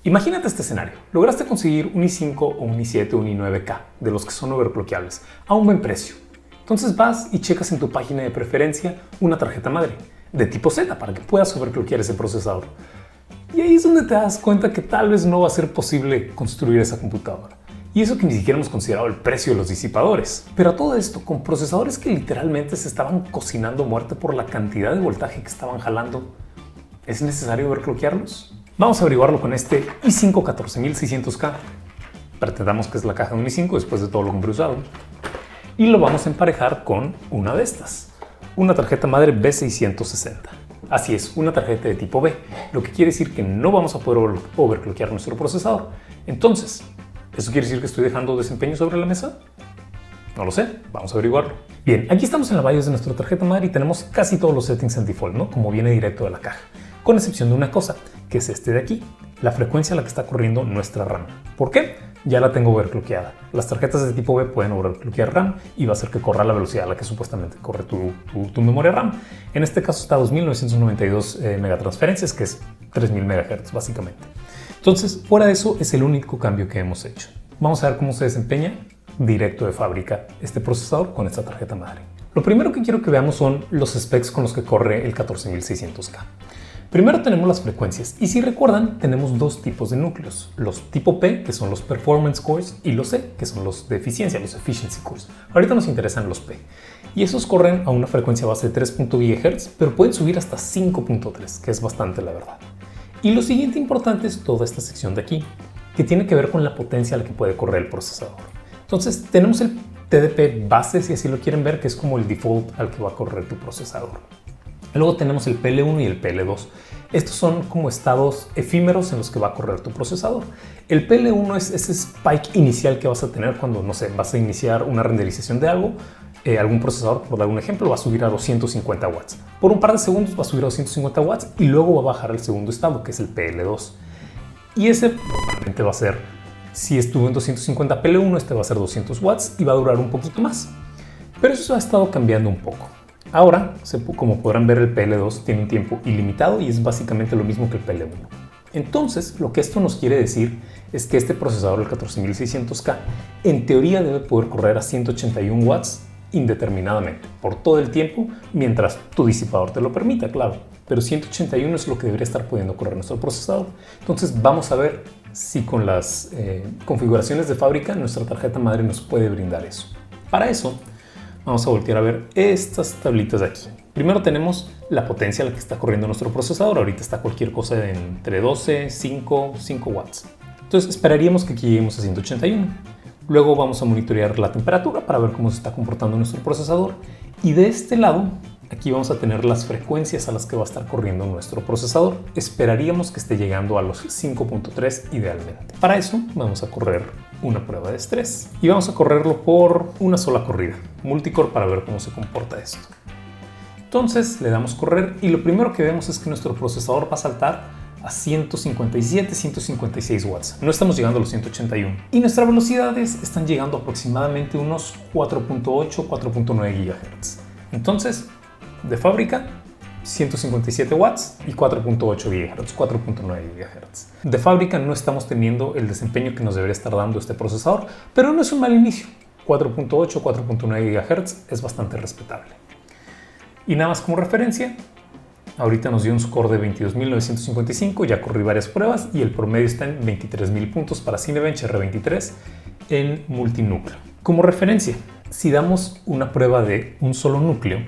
Imagínate este escenario. Lograste conseguir un i5 o un i7 o un i9K, de los que son overclockeables, a un buen precio. Entonces vas y checas en tu página de preferencia una tarjeta madre de tipo Z para que puedas overclockear ese procesador. Y ahí es donde te das cuenta que tal vez no va a ser posible construir esa computadora. Y eso que ni siquiera hemos considerado el precio de los disipadores. Pero a todo esto, con procesadores que literalmente se estaban cocinando a muerte por la cantidad de voltaje que estaban jalando, ¿es necesario overclockearlos? Vamos a averiguarlo con este i5 14600K. Pretendamos que es la caja de un i5 después de todo lo que he usado. Y lo vamos a emparejar con una de estas, una tarjeta madre B660. Así es, una tarjeta de tipo B, lo que quiere decir que no vamos a poder overclockear nuestro procesador. Entonces, ¿eso quiere decir que estoy dejando desempeño sobre la mesa? No lo sé, vamos a averiguarlo. Bien, aquí estamos en la BIOS de nuestra tarjeta madre y tenemos casi todos los settings en default, ¿no? Como viene directo de la caja. Con excepción de una cosa, que es este de aquí, la frecuencia a la que está corriendo nuestra RAM. ¿Por qué? Ya la tengo overclockeada. Las tarjetas de tipo B pueden overclockear RAM y va a hacer que corra la velocidad a la que supuestamente corre tu memoria RAM. En este caso está a 2992 megatransferencias, que es 3000 MHz básicamente. Entonces, fuera de eso, es el único cambio que hemos hecho. Vamos a ver cómo se desempeña directo de fábrica este procesador con esta tarjeta madre. Lo primero que quiero que veamos son los specs con los que corre el 14600K. Primero tenemos las frecuencias y si recuerdan tenemos dos tipos de núcleos, los tipo P que son los performance cores y los C que son los de eficiencia, los efficiency cores. Ahorita nos interesan los P y esos corren a una frecuencia base de 3.0 GHz pero pueden subir hasta 5.3 que es bastante la verdad. Y lo siguiente importante es toda esta sección de aquí que tiene que ver con la potencia a la que puede correr el procesador. Entonces tenemos el TDP base si así lo quieren ver que es como el default al que va a correr tu procesador. Luego tenemos el PL1 y el PL2. Estos son como estados efímeros en los que va a correr tu procesador. El PL1 es ese spike inicial que vas a tener cuando, no sé, vas a iniciar una renderización de algo. Algún procesador, por dar un ejemplo, va a subir a 250 watts. Por un par de segundos va a subir a 250 watts y luego va a bajar al segundo estado, que es el PL2. Y ese normalmente va a ser, si estuvo en 250 PL1, este va a ser 200 watts y va a durar un poquito más. Pero eso ha estado cambiando un poco. Ahora, como podrán ver, el PL2 tiene un tiempo ilimitado y es básicamente lo mismo que el PL1. Entonces, lo que esto nos quiere decir es que este procesador, el 14600K, en teoría debe poder correr a 181 watts indeterminadamente, por todo el tiempo, mientras tu disipador te lo permita, claro. Pero 181 es lo que debería estar pudiendo correr nuestro procesador. Entonces, vamos a ver si con las configuraciones de fábrica nuestra tarjeta madre nos puede brindar eso. Para eso, vamos a voltear a ver estas tablitas de aquí. Primero tenemos la potencia a la que está corriendo nuestro procesador. Ahorita está cualquier cosa de entre 12, 5 watts. Entonces esperaríamos que aquí lleguemos a 181. Luego vamos a monitorear la temperatura para ver cómo se está comportando nuestro procesador. Y de este lado, aquí vamos a tener las frecuencias a las que va a estar corriendo nuestro procesador. Esperaríamos que esté llegando a los 5.3 idealmente. Para eso vamos a correr una prueba de estrés y vamos a correrlo por una sola corrida, multicore, para ver cómo se comporta esto. Entonces le damos correr y lo primero que vemos es que nuestro procesador va a saltar a 157, 156 watts. No estamos llegando a los 181 y nuestras velocidades están llegando aproximadamente unos 4.8, 4.9 GHz. Entonces, de fábrica, 157 watts y 4.8 GHz, 4.9 GHz. De fábrica no estamos teniendo el desempeño que nos debería estar dando este procesador, pero no es un mal inicio. 4.8, 4.9 GHz es bastante respetable. Y nada más como referencia, ahorita nos dio un score de 22.955, ya corrí varias pruebas y el promedio está en 23.000 puntos para Cinebench R23 en multinúcleo. Como referencia, si damos una prueba de un solo núcleo,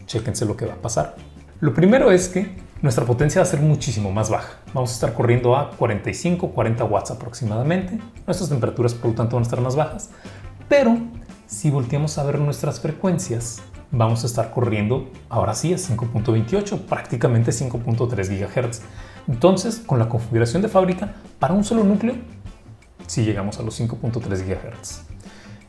chéquense lo que va a pasar. Lo primero es que nuestra potencia va a ser muchísimo más baja. Vamos a estar corriendo a 45, 40 watts aproximadamente. Nuestras temperaturas, por lo tanto, van a estar más bajas. Pero si volteamos a ver nuestras frecuencias, vamos a estar corriendo ahora sí a 5.28, prácticamente 5.3 GHz. Entonces, con la configuración de fábrica, para un solo núcleo, sí llegamos a los 5.3 GHz.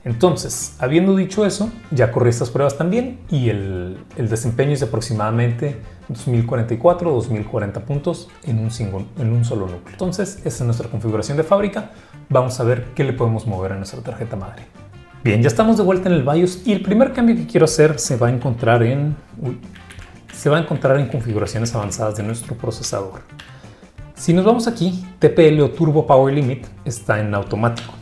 Entonces, habiendo dicho eso, ya corrí estas pruebas también y el desempeño es de aproximadamente 2044 o 2040 puntos en un solo núcleo. Entonces, esa es nuestra configuración de fábrica. Vamos a ver qué le podemos mover a nuestra tarjeta madre. Bien, ya estamos de vuelta en el BIOS y el primer cambio que quiero hacer se va a encontrar en configuraciones avanzadas de nuestro procesador. Si nos vamos aquí, TPL o Turbo Power Limit está en automático.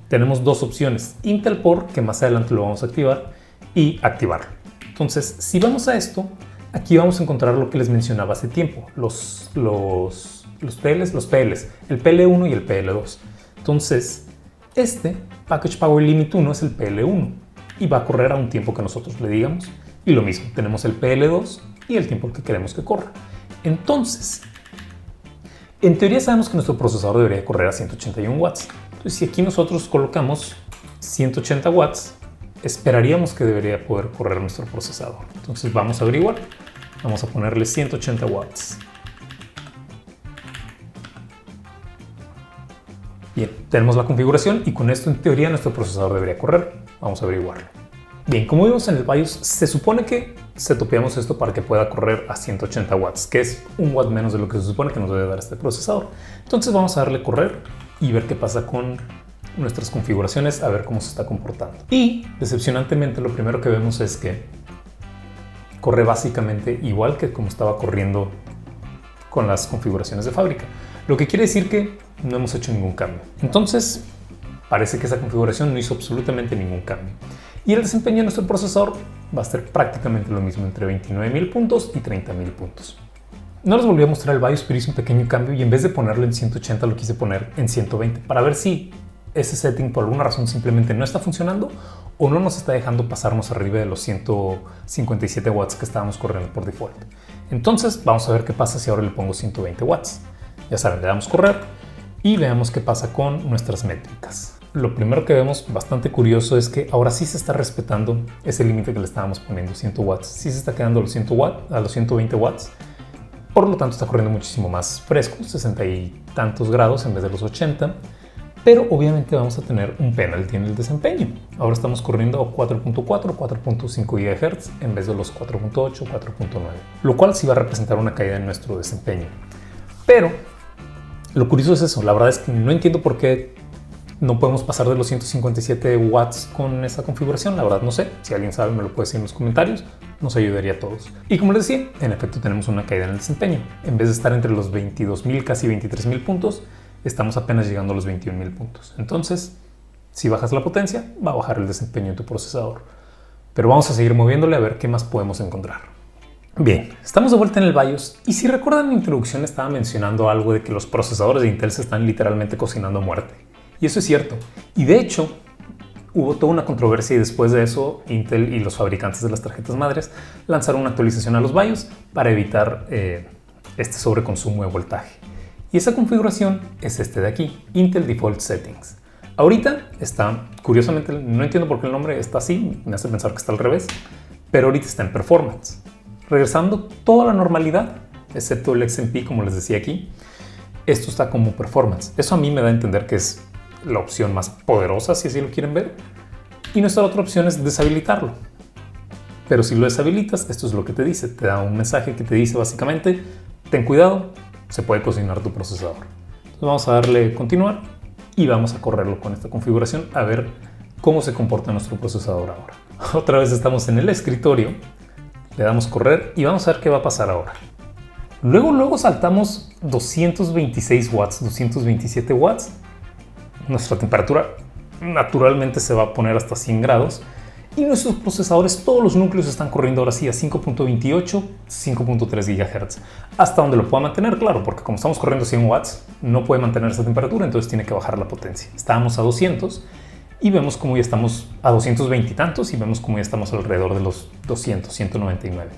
Tenemos dos opciones, Intel Por, que más adelante lo vamos a activar, y activarlo. Entonces, si vamos a esto, aquí vamos a encontrar lo que les mencionaba hace tiempo, los PLs, el PL1 y el PL2. Entonces, este Package Power Limit 1 es el PL1 y va a correr a un tiempo que nosotros le digamos. Y lo mismo, tenemos el PL2 y el tiempo que queremos que corra. Entonces, en teoría sabemos que nuestro procesador debería correr a 181 watts. Entonces, si aquí nosotros colocamos 180 watts, esperaríamos que debería poder correr nuestro procesador. Entonces vamos a averiguar. Vamos a ponerle 180 watts. Bien, tenemos la configuración y con esto en teoría nuestro procesador debería correr. Vamos a averiguarlo. Bien, como vimos en el BIOS, se supone que setupeamos esto para que pueda correr a 180 watts, que es un watt menos de lo que se supone que nos debe dar este procesador. Entonces vamos a darle correr y ver qué pasa con nuestras configuraciones, a ver cómo se está comportando. Y decepcionantemente lo primero que vemos es que corre básicamente igual que como estaba corriendo con las configuraciones de fábrica, lo que quiere decir que no hemos hecho ningún cambio. Entonces parece que esa configuración no hizo absolutamente ningún cambio y el desempeño de nuestro procesador va a ser prácticamente lo mismo, entre 29.000 puntos y 30.000 puntos. No les volví a mostrar el BIOS, pero hice un pequeño cambio y en vez de ponerlo en 180 lo quise poner en 120 para ver si ese setting por alguna razón simplemente no está funcionando o no nos está dejando pasarnos arriba de los 157 watts que estábamos corriendo por default. Entonces vamos a ver qué pasa si ahora le pongo 120 watts. Ya saben, le damos correr y veamos qué pasa con nuestras métricas. Lo primero que vemos bastante curioso es que ahora sí se está respetando ese límite que le estábamos poniendo, 100 watts. Sí se está quedando a los 120 watts. Por lo tanto está corriendo muchísimo más fresco, 60 y tantos grados en vez de los 80. Pero obviamente vamos a tener un penalty en el desempeño. Ahora estamos corriendo a 4.4, 4.5 GHz en vez de los 4.8, 4.9. Lo cual sí va a representar una caída en nuestro desempeño. Pero lo curioso es eso. La verdad es que no entiendo por qué no podemos pasar de los 157 watts con esa configuración. La verdad no sé. Si alguien sabe me lo puede decir en los comentarios. Nos ayudaría a todos. Y como les decía, en efecto tenemos una caída en el desempeño. En vez de estar entre los 22.000, casi 23.000 puntos, estamos apenas llegando a los 21.000 puntos. Entonces, si bajas la potencia, va a bajar el desempeño en tu procesador. Pero vamos a seguir moviéndole a ver qué más podemos encontrar. Bien, estamos de vuelta en el BIOS y si recuerdan en mi introducción estaba mencionando algo de que los procesadores de Intel se están literalmente cocinando a muerte. Y eso es cierto. Y de hecho, hubo toda una controversia y después de eso Intel y los fabricantes de las tarjetas madres lanzaron una actualización a los BIOS para evitar este sobreconsumo de voltaje. Y esa configuración es este de aquí, Intel Default Settings. Ahorita está, curiosamente, no entiendo por qué el nombre está así, me hace pensar que está al revés, pero ahorita está en Performance. Regresando toda la normalidad, excepto el XMP, como les decía aquí, esto está como Performance. Eso a mí me da a entender que es la opción más poderosa, si así lo quieren ver. Y nuestra otra opción es deshabilitarlo. Pero si lo deshabilitas, esto es lo que te dice. Te da un mensaje que te dice básicamente, ten cuidado, se puede cocinar tu procesador. Entonces vamos a darle continuar y vamos a correrlo con esta configuración a ver cómo se comporta nuestro procesador ahora. Otra vez estamos en el escritorio, le damos correr y vamos a ver qué va a pasar ahora. Luego saltamos 226 watts, 227 watts. Nuestra temperatura naturalmente se va a poner hasta 100 grados. Y nuestros procesadores, todos los núcleos están corriendo ahora sí a 5.28, 5.3 GHz. Hasta donde lo pueda mantener, claro, porque como estamos corriendo 100 watts, no puede mantener esa temperatura, entonces tiene que bajar la potencia. Estábamos a 200 y vemos como ya estamos a 220 y tantos y vemos como ya estamos alrededor de los 200, 199.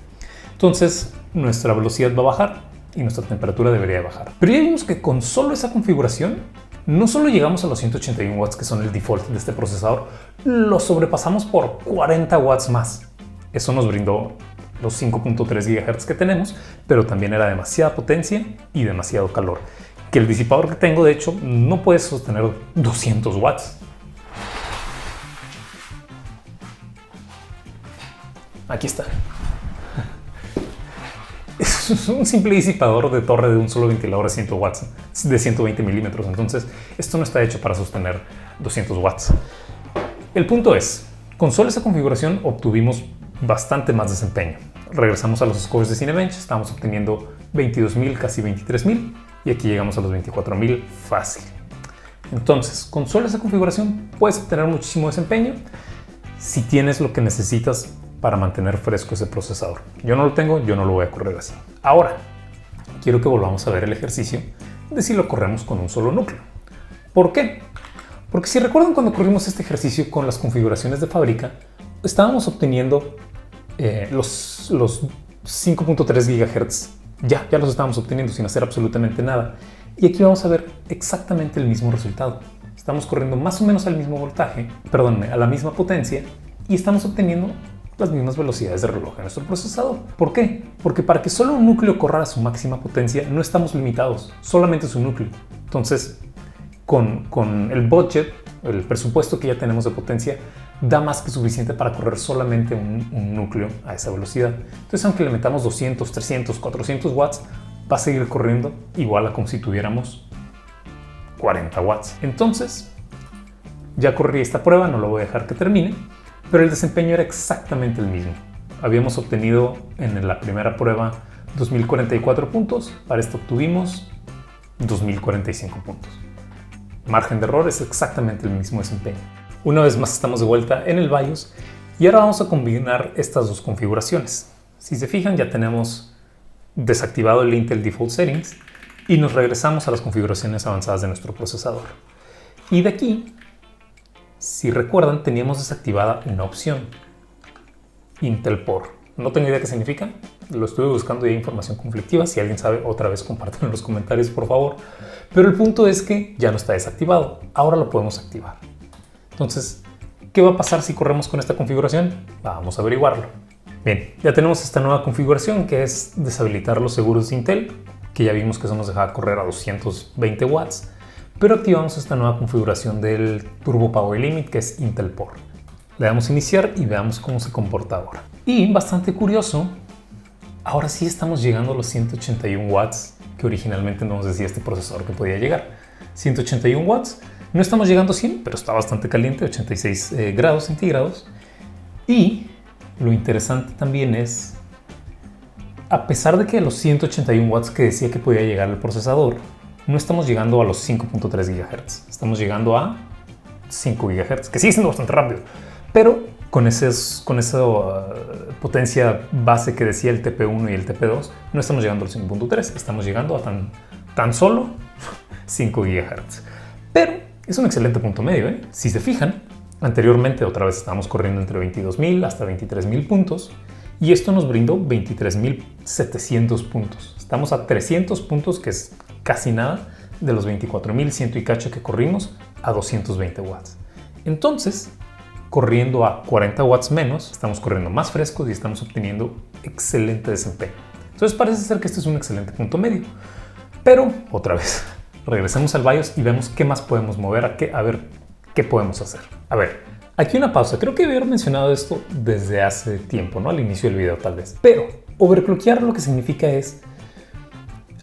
Entonces nuestra velocidad va a bajar y nuestra temperatura debería bajar. Pero ya vimos que con solo esa configuración no solo llegamos a los 181 watts que son el default de este procesador, lo sobrepasamos por 40 watts más. Eso nos brindó los 5.3 GHz que tenemos, pero también era demasiada potencia y demasiado calor. Que el disipador que tengo, de hecho, no puede sostener 200 watts. Aquí está. Es un simple disipador de torre de un solo ventilador de 100 watts, de 120 milímetros. Entonces, esto no está hecho para sostener 200 watts. El punto es, con solo esa configuración obtuvimos bastante más desempeño. Regresamos a los scores de Cinebench, estamos obteniendo 22.000, casi 23.000 y aquí llegamos a los 24,000 fácil. Entonces, con solo esa configuración puedes obtener muchísimo desempeño si tienes lo que necesitas para mantener fresco ese procesador. Yo no lo tengo, yo no lo voy a correr así. Ahora, quiero que volvamos a ver el ejercicio de si lo corremos con un solo núcleo. ¿Por qué? Porque si recuerdan cuando corrimos este ejercicio con las configuraciones de fábrica, estábamos obteniendo los 5.3 GHz. Ya los estábamos obteniendo sin hacer absolutamente nada. Y aquí vamos a ver exactamente el mismo resultado. Estamos corriendo más o menos al mismo voltaje, a la misma potencia, y estamos obteniendo las mismas velocidades de reloj en nuestro procesador. ¿Por qué? Porque para que solo un núcleo corra a su máxima potencia no estamos limitados, solamente su núcleo. Entonces, con el budget, el presupuesto que ya tenemos de potencia, da más que suficiente para correr solamente un núcleo a esa velocidad. Entonces, aunque le metamos 200, 300, 400 watts, va a seguir corriendo igual a como si tuviéramos 40 watts. Entonces, ya corrí esta prueba, no lo voy a dejar que termine, pero el desempeño era exactamente el mismo. Habíamos obtenido en la primera prueba 2044 puntos, para esto obtuvimos 2045 puntos. Margen de error es exactamente el mismo desempeño. Una vez más estamos de vuelta en el BIOS y ahora vamos a combinar estas dos configuraciones. Si se fijan, ya tenemos desactivado el Intel Default Settings y nos regresamos a las configuraciones avanzadas de nuestro procesador. Y de aquí, si recuerdan, teníamos desactivada una opción, Intel Por. No tengo idea qué significa, lo estuve buscando y hay información conflictiva. Si alguien sabe, otra vez compártanlo en los comentarios, por favor. Pero el punto es que ya no está desactivado, ahora lo podemos activar. Entonces, ¿qué va a pasar si corremos con esta configuración? Vamos a averiguarlo. Bien, ya tenemos esta nueva configuración que es deshabilitar los seguros de Intel, que ya vimos que eso nos dejaba correr a 220 watts, pero activamos esta nueva configuración del Turbo Power Limit, que es Intel Por. Le damos a iniciar y veamos cómo se comporta ahora. Y bastante curioso, ahora sí estamos llegando a los 181 watts que originalmente nos decía este procesador que podía llegar. 181 watts, no estamos llegando a 100, pero está bastante caliente, 86 grados centígrados. Y lo interesante también es, a pesar de que los 181 watts que decía que podía llegar el procesador, no estamos llegando a los 5.3 GHz, estamos llegando a 5 GHz, que sigue siendo bastante rápido, pero con esa potencia base que decía el TP1 y el TP2, no estamos llegando al 5.3, estamos llegando a tan solo 5 GHz. Pero es un excelente punto medio, ¿eh? Si se fijan, anteriormente otra vez estábamos corriendo entre 22.000 hasta 23.000 puntos y esto nos brindó 23.700 puntos. Estamos a 300 puntos, que es casi nada, de los 24.100 y cacho que corrimos a 220 watts. Entonces, corriendo a 40 watts menos, estamos corriendo más frescos y estamos obteniendo excelente desempeño. Entonces parece ser que este es un excelente punto medio. Pero, otra vez, regresamos al BIOS y vemos qué más podemos mover, a ver qué podemos hacer. A ver, aquí una pausa. Creo que había mencionado esto desde hace tiempo, ¿no? Al inicio del video tal vez. Pero overclockear lo que significa es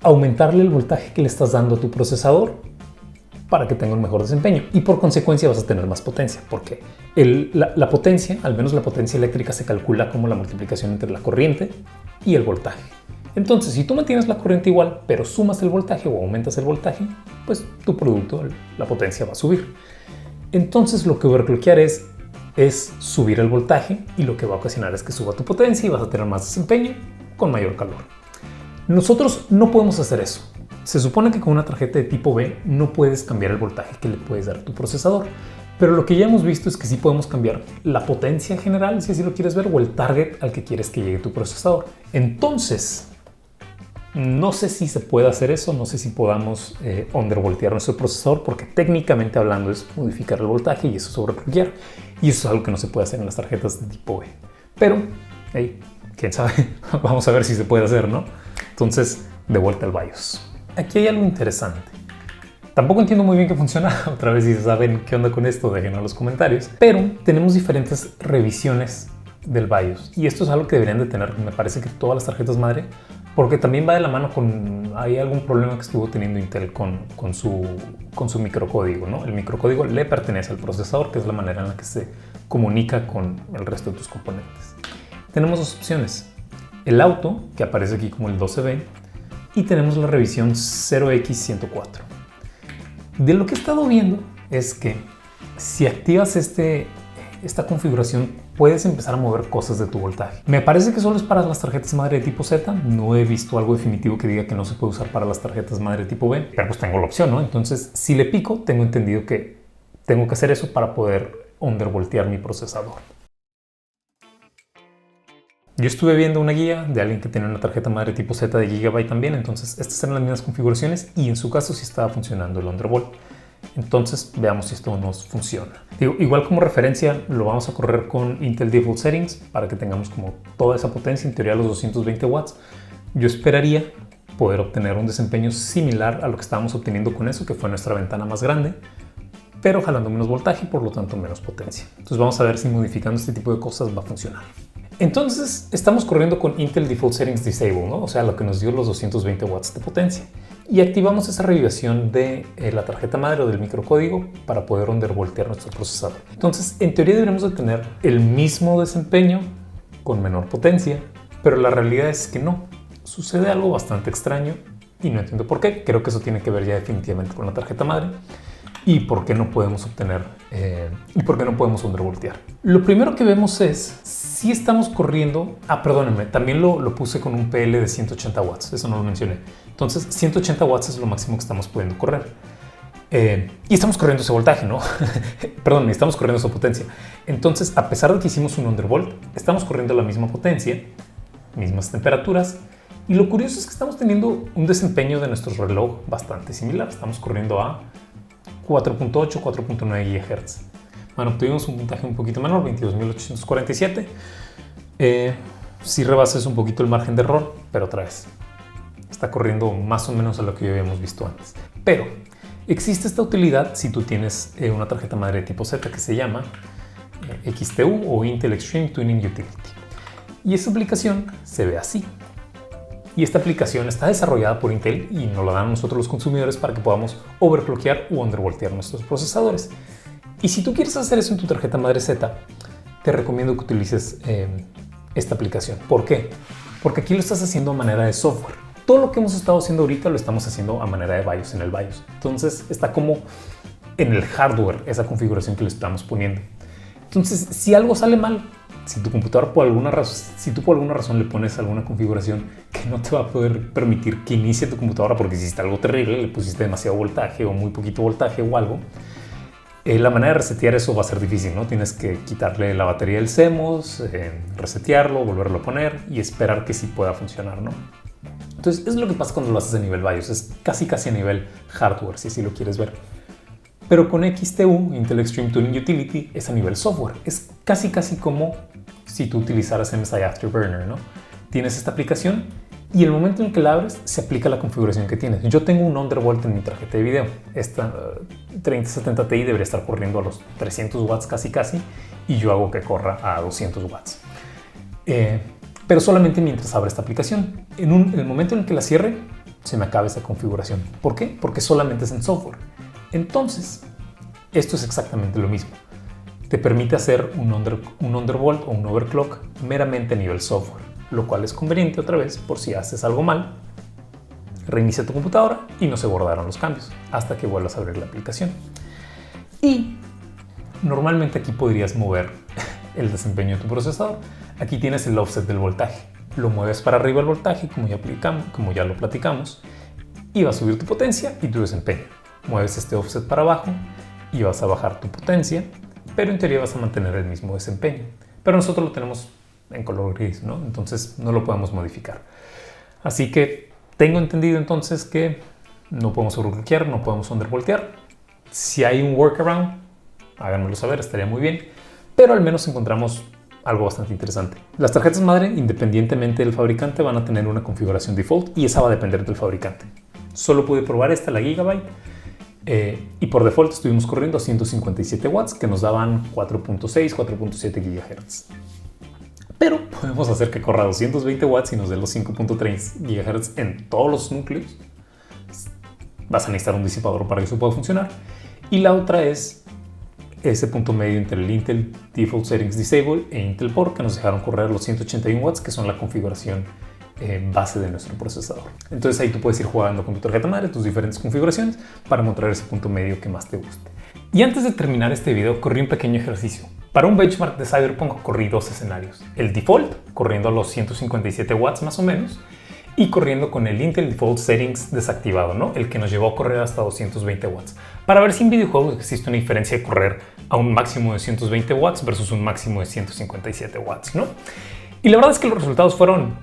aumentarle el voltaje que le estás dando a tu procesador para que tenga un mejor desempeño y por consecuencia vas a tener más potencia, porque la potencia, al menos la potencia eléctrica, se calcula como la multiplicación entre la corriente y el voltaje. Entonces, si tú mantienes la corriente igual, pero sumas el voltaje o aumentas el voltaje, pues tu producto, la potencia va a subir. Entonces, lo que overclockear es subir el voltaje y lo que va a ocasionar es que suba tu potencia y vas a tener más desempeño con mayor calor. Nosotros no podemos hacer eso. Se supone que con una tarjeta de tipo B no puedes cambiar el voltaje que le puedes dar a tu procesador, pero lo que ya hemos visto es que sí podemos cambiar la potencia general, si así lo quieres ver, o el target al que quieres que llegue tu procesador. Entonces, no sé si se puede hacer eso, no sé si podamos undervoltear nuestro procesador, porque técnicamente hablando es modificar el voltaje y eso es overclockear, y eso es algo que no se puede hacer en las tarjetas de tipo B. Pero, hey, quién sabe, vamos a ver si se puede hacer, ¿no? Entonces, de vuelta al BIOS. Aquí hay algo interesante. Tampoco entiendo muy bien qué funciona. Otra vez, si saben qué onda con esto, déjenlo en los comentarios. Pero tenemos diferentes revisiones del BIOS. Y esto es algo que deberían de tener, me parece que todas las tarjetas madre, porque también va de la mano con... Hay algún problema que estuvo teniendo Intel con su microcódigo, ¿no? El microcódigo le pertenece al procesador, que es la manera en la que se comunica con el resto de tus componentes. Tenemos dos opciones. El auto, que aparece aquí como el 12B, y tenemos la revisión 0x104. De lo que he estado viendo es que si activas esta configuración puedes empezar a mover cosas de tu voltaje. Me parece que solo es para las tarjetas madre de tipo Z. No he visto algo definitivo que diga que no se puede usar para las tarjetas madre de tipo B, pero pues tengo la opción, ¿no? Entonces, si le pico, tengo entendido que tengo que hacer eso para poder undervoltear mi procesador. Yo estuve viendo una guía de alguien que tenía una tarjeta madre tipo Z de Gigabyte también, entonces estas eran las mismas configuraciones y en su caso sí estaba funcionando el undervolt. Entonces veamos si esto nos funciona. Igual como referencia lo vamos a correr con Intel Default Settings para que tengamos como toda esa potencia, en teoría los 220 watts. Yo esperaría poder obtener un desempeño similar a lo que estábamos obteniendo con eso, que fue nuestra ventana más grande, pero jalando menos voltaje y por lo tanto menos potencia. Entonces vamos a ver si modificando este tipo de cosas va a funcionar. Entonces estamos corriendo con Intel Default Settings Disable, ¿no? O sea, lo que nos dio los 220 watts de potencia. Y activamos esa revisión de la tarjeta madre o del microcódigo para poder undervoltear nuestro procesador. Entonces, en teoría deberíamos de tener el mismo desempeño con menor potencia, pero la realidad es que no. Sucede algo bastante extraño y no entiendo por qué. Creo que eso tiene que ver ya definitivamente con la tarjeta madre y por qué no podemos obtener y por qué no podemos undervoltear. Lo primero que vemos es si estamos corriendo, perdónenme, también lo puse con un PL de 180 watts, eso no lo mencioné. Entonces 180 watts es lo máximo que estamos pudiendo correr. Y estamos corriendo ese voltaje, ¿no? Perdón, estamos corriendo esa potencia. Entonces, a pesar de que hicimos un undervolt, estamos corriendo la misma potencia, mismas temperaturas. Y lo curioso es que estamos teniendo un desempeño de nuestro reloj bastante similar. Estamos corriendo a 4.8, 4.9 GHz. Bueno, obtuvimos un puntaje un poquito menor, 22.847. Sí rebasas un poquito el margen de error, pero otra vez está corriendo más o menos a lo que ya habíamos visto antes. Pero existe esta utilidad si tú tienes una tarjeta madre de tipo Z que se llama XTU o Intel Extreme Tuning Utility. Y esta aplicación se ve así. Y esta aplicación está desarrollada por Intel y nos la dan nosotros los consumidores para que podamos overclockear o undervoltear nuestros procesadores. Y si tú quieres hacer eso en tu tarjeta madre Z, te recomiendo que utilices esta aplicación. ¿Por qué? Porque aquí lo estás haciendo a manera de software. Todo lo que hemos estado haciendo ahorita lo estamos haciendo a manera de BIOS en el BIOS. Entonces está como en el hardware esa configuración que le estamos poniendo. Entonces, si algo sale mal, si tu computador por alguna razón le pones alguna configuración que no te va a poder permitir que inicie tu computadora porque hiciste algo terrible, le pusiste demasiado voltaje o muy poquito voltaje o algo, la manera de resetear eso va a ser difícil, ¿no? Tienes que quitarle la batería del CMOS, resetearlo, volverlo a poner y esperar que sí pueda funcionar, ¿no? Entonces, es lo que pasa cuando lo haces a nivel BIOS, es casi a nivel hardware, si así lo quieres ver. Pero con XTU, Intel Extreme Tuning Utility, es a nivel software. Es casi como si tú utilizaras MSI Afterburner, ¿no? Tienes esta aplicación y el momento en que la abres se aplica la configuración que tienes. Yo tengo un undervolt en mi tarjeta de video. Esta 3070 Ti debería estar corriendo a los 300 watts casi y yo hago que corra a 200 watts. Pero solamente mientras abre esta aplicación. En el momento en el que la cierre, se me acaba esa configuración. ¿Por qué? Porque solamente es en software. Entonces, esto es exactamente lo mismo. Te permite hacer un undervolt o un overclock meramente a nivel software, lo cual es conveniente otra vez por si haces algo mal, reinicia tu computadora y no se guardaron los cambios hasta que vuelvas a abrir la aplicación. Y normalmente aquí podrías mover el desempeño de tu procesador. Aquí tienes el offset del voltaje. Lo mueves para arriba el voltaje, como ya lo platicamos, y va a subir tu potencia y tu desempeño. Mueves este offset para abajo y vas a bajar tu potencia, pero en teoría vas a mantener el mismo desempeño. Pero nosotros lo tenemos en color gris, ¿no? Entonces no lo podemos modificar. Así que tengo entendido entonces que no podemos overclockear, no podemos undervoltear. Si hay un workaround, háganmelo saber, estaría muy bien. Pero al menos encontramos algo bastante interesante. Las tarjetas madre, independientemente del fabricante, van a tener una configuración default y esa va a depender del fabricante. Solo pude probar esta, la Gigabyte. Y por default estuvimos corriendo a 157 watts que nos daban 4.6, 4.7 GHz. Pero podemos hacer que corra a 220 watts y nos dé los 5.3 GHz en todos los núcleos. Vas a necesitar un disipador para que eso pueda funcionar. Y la otra es ese punto medio entre el Intel Default Settings Disable e Intel Port que nos dejaron correr los 181 watts que son la configuración base de nuestro procesador. Entonces ahí tú puedes ir jugando con tu tarjeta madre, tus diferentes configuraciones para encontrar ese punto medio que más te guste. Y antes de terminar este video, corrí un pequeño ejercicio. Para un benchmark de Cyberpunk corrí dos escenarios. El default, corriendo a los 157 watts más o menos, y corriendo con el Intel Default Settings desactivado, ¿no? El que nos llevó a correr hasta 220 watts. Para ver si en videojuegos existe una diferencia de correr a un máximo de 120 watts versus un máximo de 157 watts, ¿no? Y la verdad es que los resultados fueron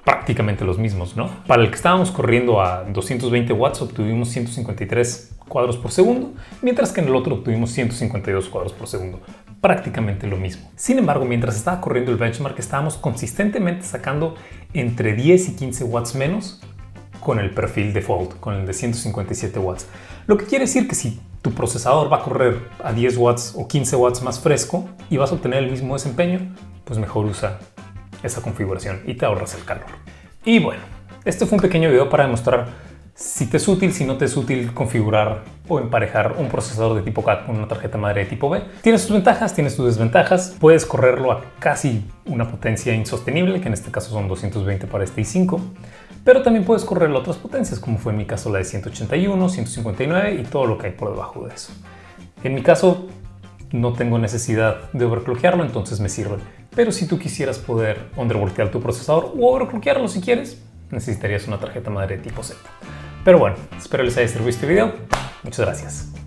prácticamente los mismos, ¿no? Para el que estábamos corriendo a 220 watts obtuvimos 153 cuadros por segundo, mientras que en el otro obtuvimos 152 cuadros por segundo. Prácticamente lo mismo. Sin embargo, mientras estaba corriendo el benchmark, estábamos consistentemente sacando entre 10 y 15 watts menos con el perfil default, con el de 157 watts. Lo que quiere decir que si tu procesador va a correr a 10 watts o 15 watts más fresco y vas a obtener el mismo desempeño, pues mejor usa esa configuración y te ahorras el calor. Y bueno, este fue un pequeño video para demostrar si te es útil, si no te es útil configurar o emparejar un procesador de tipo K con una tarjeta madre de tipo B. Tienes sus ventajas, tienes sus desventajas. Puedes correrlo a casi una potencia insostenible, que en este caso son 220 para este i5. Pero también puedes correrlo a otras potencias, como fue en mi caso la de 181, 159 y todo lo que hay por debajo de eso. En mi caso no tengo necesidad de overclockearlo, entonces me sirve. Pero si tú quisieras poder undervoltear tu procesador o overclockearlo si quieres, necesitarías una tarjeta madre de tipo Z. Pero bueno, espero les haya servido este video. Muchas gracias.